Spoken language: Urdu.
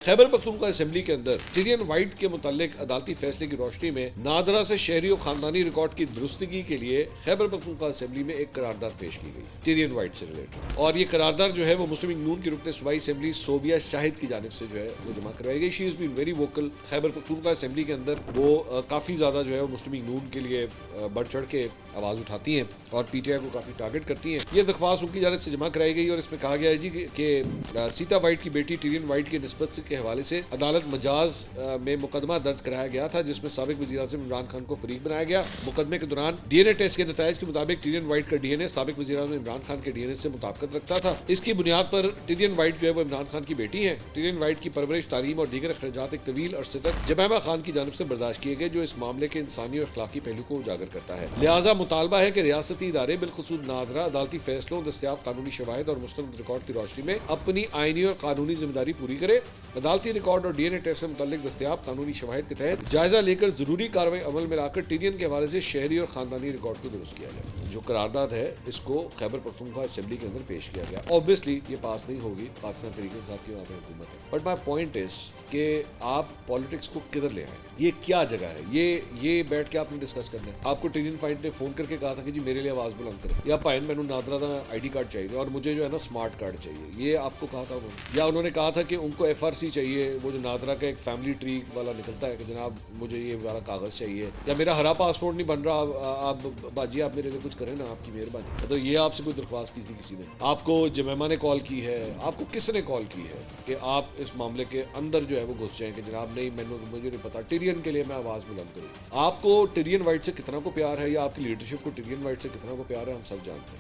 خیبر پختونخوا اسمبلی کے اندر ٹیرین وائٹ کے متعلق عدالتی فیصلے کی روشنی میں نادرا سے شہری و خاندانی ریکارڈ کی درستگی کے لیے خیبر پختونخوا اسمبلی میں ایک قرارداد پیش کی گئی ٹیرین وائٹ سے ریلیٹڈ، اور یہ قرارداد جو ہے وہ مسلم لیگ نون کی رکن صوبائی اسمبلی صوبیہ شاہد کی جانب سے جو ہے وہ جمع کروائی گئی۔ She has been very vocal. Khyber Pakhtunkhwa assembly کے اندر وہ کافی زیادہ جو ہے وہ مسلم لیگ نون کے لیے بڑھ چڑھ کے آواز اٹھاتی ہیں اور پی ٹی آئی کو کافی ٹارگٹ کرتی ہیں۔ یہ درخواست ان کی جانب سے جمع کرائی گئی اور اس میں کہا گیا ہے جی کہ سیتا وائٹ کی بیٹی ٹیرین وائٹ کی نسبت کے حوالے سے عدالت مجاز میں مقدمہ درج کرایا گیا تھا، جس میں سابق وزیر اعظم عمران خان کو فریق بنایا گیا۔ مقدمے کے دوران ڈی این اے ٹیسٹ کے نتائج کے مطابق ٹیرین وائٹ کا ڈی این اے سابق وزیر اعظم عمران خان کے ڈی این اے سے مطابقت رکھتا تھا۔ اس کی بنیاد پر ٹیرین وائٹ جو ہے وہ عمران خان کی بیٹی ہے۔ ٹیرین وائٹ کی پرورش، تعلیم اور دیگر اخراجات ایک طویل عرصے تک جمیمہ خان کی جانب سے برداشت کیے گئے، جو اس معاملے کے انسانی اور اخلاقی پہلو کو اجاگر کرتا ہے۔ لہٰذا مطالبہ ہے کہ ریاستی ادارے بالخصوص نادرا عدالتی فیصلوں، دستیاب قانونی شواہد اور مستند ریکارڈ کی روشنی میں اپنی آئینی اور قانونی ذمہ داری پوری کرے۔ عدالتی ریکارڈ اور ڈی این اے ٹیسٹ سے متعلق دستیاب قانونی شواہد کے تحت جائزہ لے کر ضروری کارروائی عمل میں لا کر ٹیرین کے حوالے سے شہری اور خاندانی ریکارڈ کو درست کیا جائے۔ جو قرارداد ہے اس کو خیبر پختونخوا اسمبلی کے اندر پیش کیا گیا۔ اوبویسلی یہ پاس نہیں ہوگی، پاکستان تحریک انصاف کی وہاں پہ حکومت ہے، بٹ مائی پوائنٹ از کہ آپ پالیٹکس کو کدھر لے آئیں۔ یہ کیا جگہ ہے؟ یہ بیٹھ کے آپ نے ڈسکس کرنا ہے۔ آپ کو ٹیرین فائٹ نے فون کر کے کہا تھا کہ جی میرے لیے آواز بلند کریں، یا پائن میں نادرا دا آئی ڈی کارڈ چاہیے اور مجھے جو ہے نا اسمارٹ کارڈ چاہیے، یہ آپ کو کہا تھا انہوں نے؟ یا انہوں نے کہا تھا کہ ان کو ایف آر سی چاہیے، وہ جو نادرا کا ایک فیملی ٹری والا نکلتا ہے کہ جناب مجھے یہ والا کاغذ چاہیے، یا میرا ہرا پاسپورٹ نہیں بن رہا، آپ باجی آپ میرے لیے کچھ کریں نا، آپ کی مہربانی۔ مطلب یہ آپ سے کوئی درخواست کی تھی کسی نے؟ آپ کو جمیمہ نے کال کی ہے؟ آپ کو کس نے کال کی ہے کہ آپ اس معاملے کے اندر جو ہے وہ گھس جائیں کہ جناب نہیں مجھے نہیں پتا، ٹیرین کے لیے میں آواز بلند کروں؟ آپ کو ٹیرین وائٹ سے کتنا کو پیار ہے یا آپ کی لیڈرشپ کو ٹیرین وائٹ سے کتنا کو پیار ہے، ہم سب جانتے ہیں۔